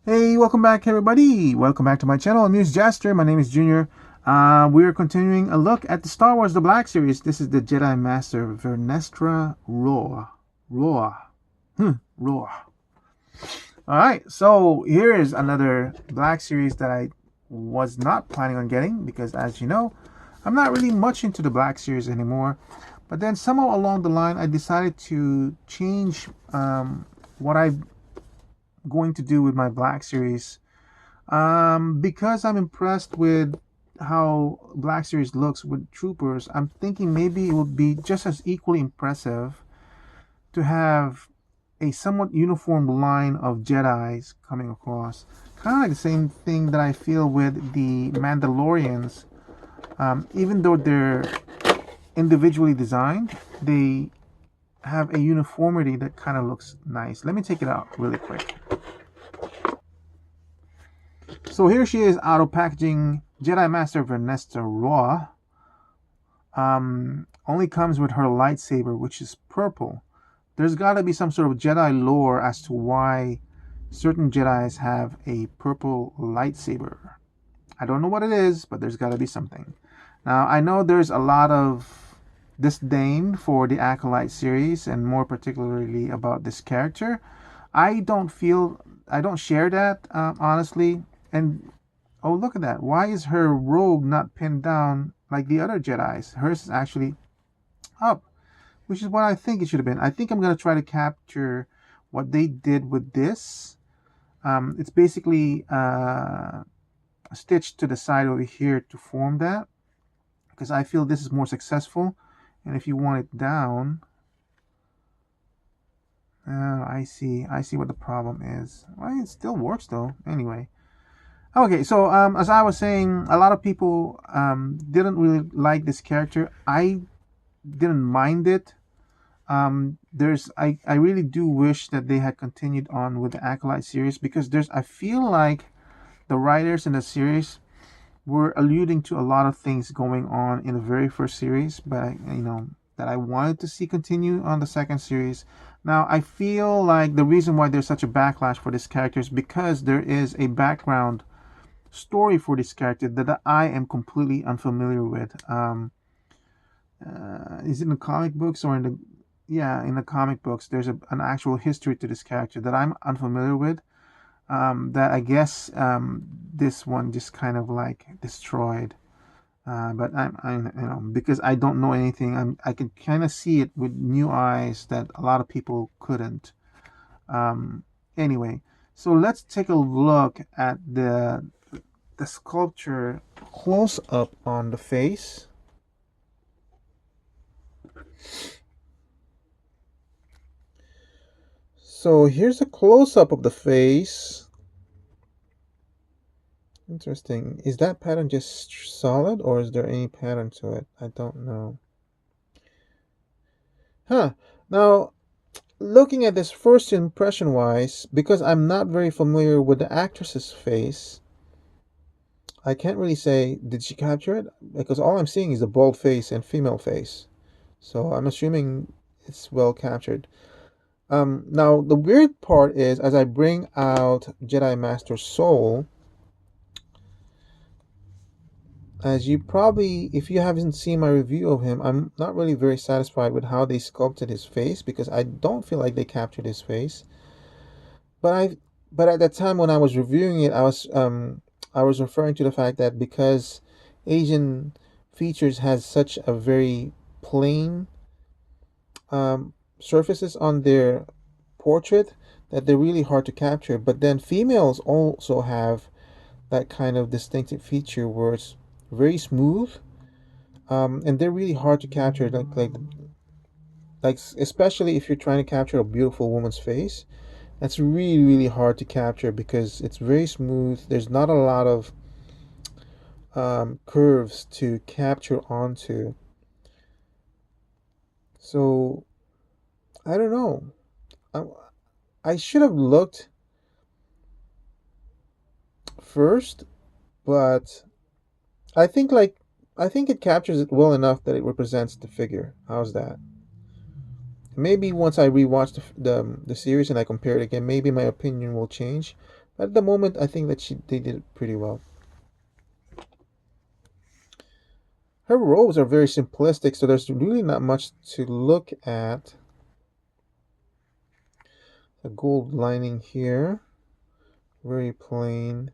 Hey, welcome back, everybody. Welcome back to my channel. I'm News Jaster. My name is Junior. We're continuing a look at the Star Wars The Black Series. This is the Jedi Master Vernestra Rwoh. Rwoh. Rwoh. All right, so here is another Black Series that I was not planning on getting because, as you know, I'm not really much into the Black Series anymore. But then somehow along the line, I decided to change what I'm going to do with my Black Series. Because I'm impressed with how Black Series looks with Troopers, I'm thinking maybe it would be just as equally impressive to have a somewhat uniform line of Jedis coming across. Kind of like the same thing that I feel with the Mandalorians. Even though they're individually designed, they have a uniformity that kind of looks nice. Let me take it out really quick. So here she is out of packaging, Jedi Master Vernestra Rwoh. Only comes with her lightsaber, which is purple. There's got to be some sort of Jedi lore as to why certain Jedis have a purple lightsaber. I don't know what it is, but there's got to be something. Now, I know there's a lot of disdain for the Acolyte series, and more particularly about this character. I don't share that, honestly. And oh, look at that. Why is her robe not pinned down like the other Jedi's? Hers is actually up, which is what I think it should have been. I think I'm going to try to capture what they did with this. It's basically stitched to the side over here to form that, because I feel this is more successful. And if you want it down, I see what the problem is. Well, it still works though. Anyway. Okay, so as I was saying, a lot of people didn't really like this character. I didn't mind it. I really do wish that they had continued on with the Acolyte series, because I feel like the writers in the series were alluding to a lot of things going on in the very first series, but that I wanted to see continue on the second series. Now, I feel like the reason why there's such a backlash for this character is because there is a background story for this character that I am completely unfamiliar with. Is it in the comic books or in the in the comic books? There's an actual history to this character that I'm unfamiliar with. That I guess this one just kind of like destroyed. But because I don't know anything, I can kind of see it with new eyes that a lot of people couldn't. Anyway, so let's take a look at the sculpture close up on the face. So here's a close up of the face. Interesting. Is that pattern just solid, or is there any pattern to it? I don't know. Now, looking at this first impression wise, because I'm not very familiar with the actress's face, I can't really say, did she capture it? Because all I'm seeing is a bald face and female face. So I'm assuming it's well captured. Now, the weird part is, as I bring out Jedi Master Soul, as you probably, if you haven't seen my review of him, I'm not really very satisfied with how they sculpted his face, because I don't feel like they captured his face. But at that time when I was reviewing it, I was referring to the fact that because Asian features has such a very plain surfaces on their portrait, that they're really hard to capture. But then females also have that kind of distinctive feature where it's very smooth, and they're really hard to capture. Like especially if you're trying to capture a beautiful woman's face, that's really hard to capture because it's very smooth. There's not a lot of curves to capture onto. So I don't know. I should have looked first, but I think it captures it well enough that it represents the figure. How's that? Maybe once I rewatch the series and I compare it again, maybe my opinion will change. At the moment, I think that they did it pretty well. Her robes are very simplistic, so there's really not much to look at. The gold lining here, very plain.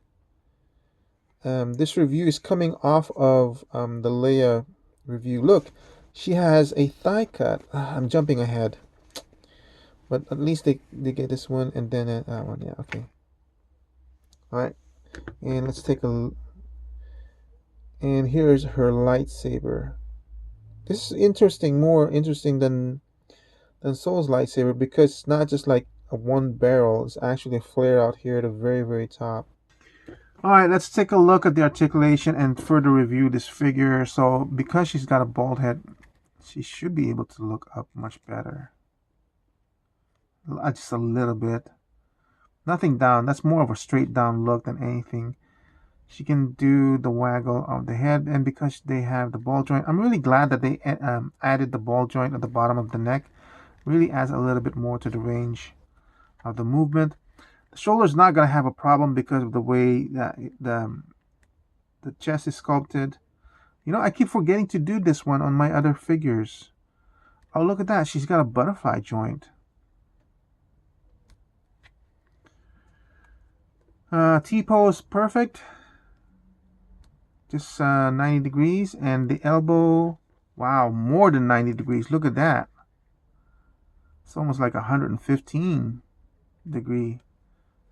This review is coming off of the Leia review. Look, she has a thigh cut. I'm jumping ahead, but at least they get this one and then that one. Yeah, okay. All right, and let's take a. And here's her lightsaber. This is interesting, more interesting than Soul's lightsaber, because it's not just like a one barrel. It's actually a flare out here at the very top. All right, let's take a look at the articulation and further review this figure. So because she's got a bald head, she should be able to look up much better. Just a little bit. Nothing down. That's more of a straight down look than anything. She can do the waggle of the head, and because they have the ball joint, I'm really glad that they added the ball joint at the bottom of the neck. Really adds a little bit more to the range of the movement. The shoulder's not going to have a problem because of the way that the chest is sculpted. You know, I keep forgetting to do this one on my other figures. Oh, look at that. She's got a butterfly joint. T-pose, perfect. Just 90 degrees. And the elbow, wow, more than 90 degrees. Look at that. It's almost like 115 degree.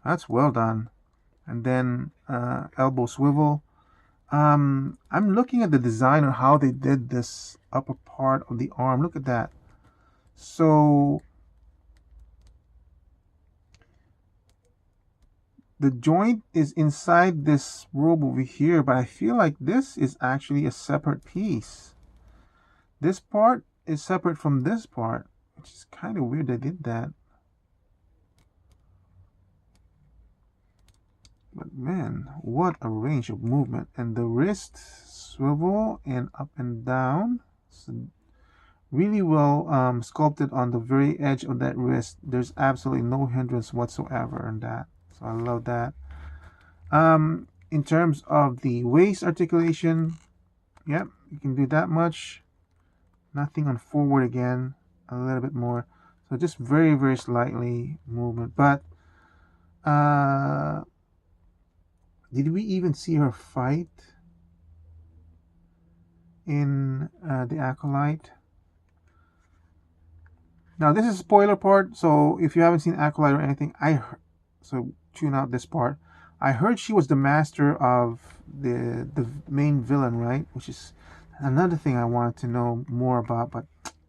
That's well done. And then elbow swivel. I'm looking at the design on how they did this upper part of the arm. Look at that. So the joint is inside this robe over here, but I feel like this is actually a separate piece. This part is separate from this part, which is kind of weird they did that. But man, what a range of movement. And the wrist swivel and up and down. So really well sculpted on the very edge of that wrist. There's absolutely no hindrance whatsoever in that. So I love that. In terms of the waist articulation, yep, you can do that much. Nothing on forward again. A little bit more. So just very slightly movement. But did we even see her fight in the Acolyte? Now this is a spoiler part, so if you haven't seen Acolyte or anything, so tune out this part. I heard she was the master of the main villain, right? Which is another thing I wanted to know more about, but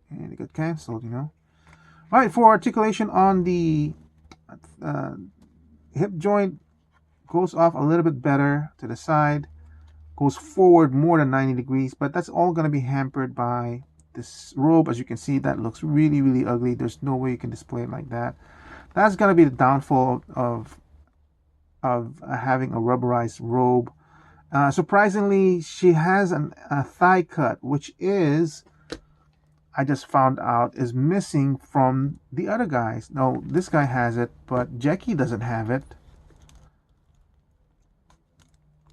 it got canceled, you know. All right, for articulation on the hip joint, goes off a little bit better to the side, goes forward more than 90 degrees, but that's all going to be hampered by this robe. As you can see, that looks really ugly. There's no way you can display it like that. That's going to be the downfall of having a rubberized robe. Surprisingly, she has a thigh cut, which is, I just found out, is missing from the other guys. No, this guy has it, but Jackie doesn't have it.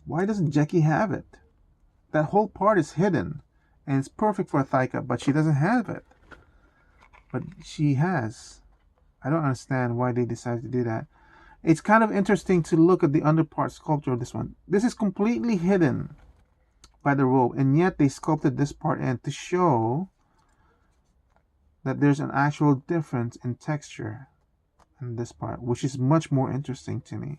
Why doesn't Jackie have it? That whole part is hidden, and it's perfect for a thigh cut, but she doesn't have it. But she has. I don't understand why they decided to do that. It's kind of interesting to look at the underpart sculpture of this one. This is completely hidden by the robe, and yet they sculpted this part in to show that there's an actual difference in texture in this part, which is much more interesting to me.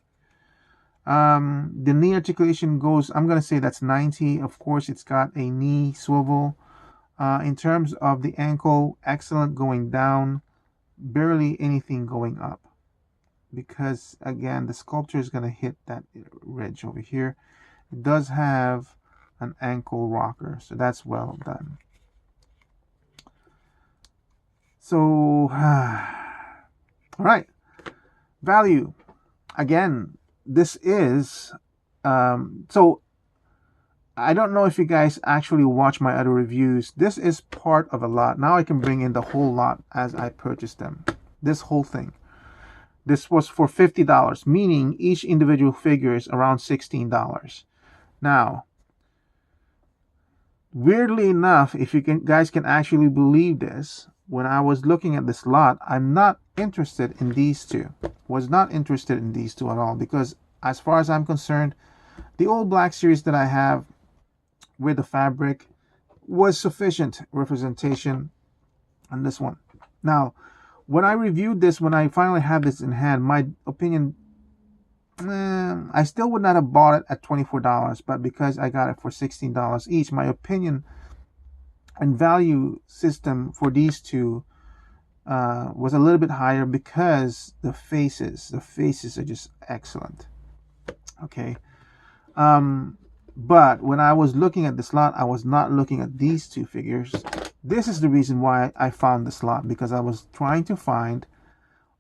The knee articulation goes, I'm going to say that's 90. Of course, it's got a knee swivel. In terms of the ankle, excellent going down, barely anything going up. Because, again, the sculpture is going to hit that ridge over here. It does have an ankle rocker, so that's well done. So, all right. Value. Again, this is, so I don't know if you guys actually watch my other reviews. This is part of a lot. Now I can bring in the whole lot as I purchase them. This whole thing. This was for $50, meaning each individual figure is around $16. Now, weirdly enough, if you guys can actually believe this, when I was looking at this lot, I'm not interested in these two. Was not interested in these two at all, because as far as I'm concerned, the old Black Series that I have with the fabric was sufficient representation on this one. Now, when I reviewed this, when I finally had this in hand, my opinion, I still would not have bought it at $24, but because I got it for $16 each, my opinion and value system for these two was a little bit higher, because the faces are just excellent. Okay. But when I was looking at this lot, I was not looking at these two figures. This is the reason why I found this lot, because I was trying to find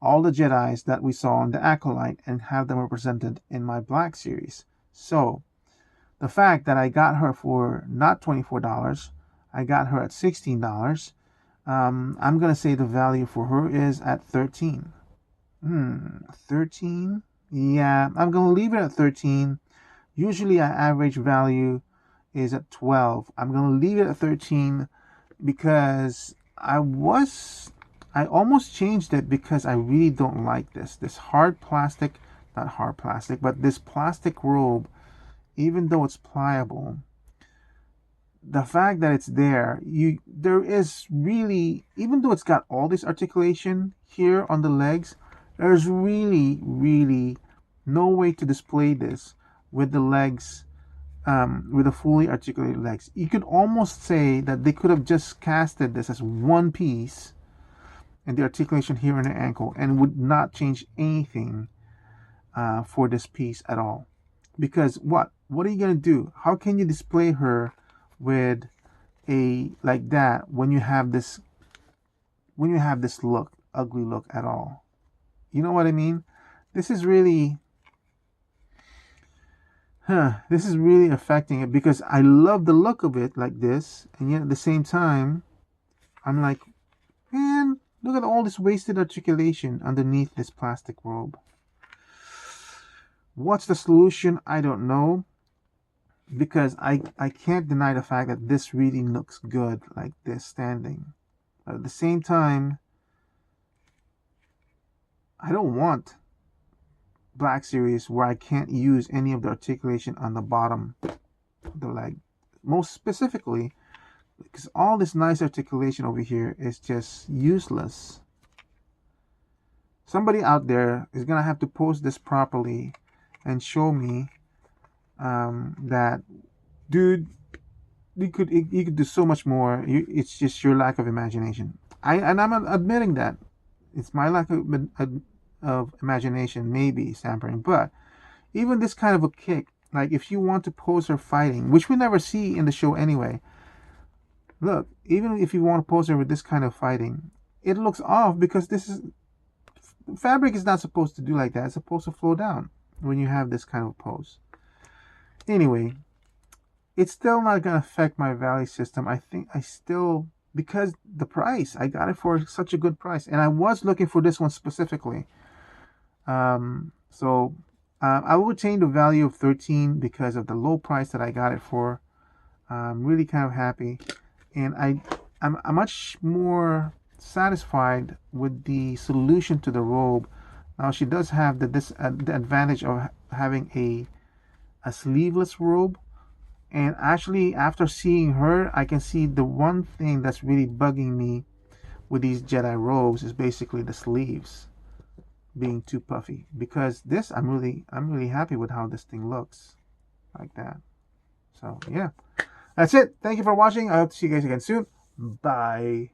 all the Jedis that we saw in the Acolyte and have them represented in my Black Series. So the fact that I got her for not $24, I got her at $16, I'm going to say the value for her is at 13. 13? Yeah, I'm going to leave it at 13. Usually our average value is at 12. I'm going to leave it at 13 because I almost changed it, because I really don't like this hard plastic, not hard plastic, but this plastic robe. Even though it's pliable, the fact that it's there is really, even though it's got all this articulation here on the legs, there's really no way to display this with the legs, with the fully articulated legs. You could almost say that they could have just casted this as one piece and the articulation here in the ankle, and would not change anything for this piece at all. Because what are you going to do? How can you display her with a like that when you have this look, ugly look at all? You know what I mean? This is really affecting it, because I love the look of it like this, and yet at the same time I'm like, man, look at all this wasted articulation underneath this plastic robe. What's the solution? I don't know, because I can't deny the fact that this really looks good like this standing. But at the same time, I don't want Black Series where I can't use any of the articulation on the bottom of the leg. Most specifically, because all this nice articulation over here is just useless. Somebody out there is going to have to post this properly and show me that, dude, you could do so much more. It's just your lack of imagination. I'm admitting that it's my lack of imagination, maybe tampering. But even this kind of a kick, like if you want to pose her fighting, which we never see in the show anyway. Look, even if you want to pose her with this kind of fighting, it looks off, because fabric is not supposed to do like that. It's supposed to flow down when you have this kind of pose. Anyway, it's still not going to affect my value system. I think because the price, I got it for such a good price, and I was looking for this one specifically. So I will retain the value of 13 because of the low price that I got it for. I'm really kind of happy, and I'm much more satisfied with the solution to the robe. Now she does have the advantage of having a sleeveless robe, and actually after seeing her, I can see the one thing that's really bugging me with these Jedi robes is basically the sleeves being too puffy. Because this, I'm really happy with how this thing looks like that. So yeah, that's it. Thank you for watching. I hope to see you guys again soon. Bye.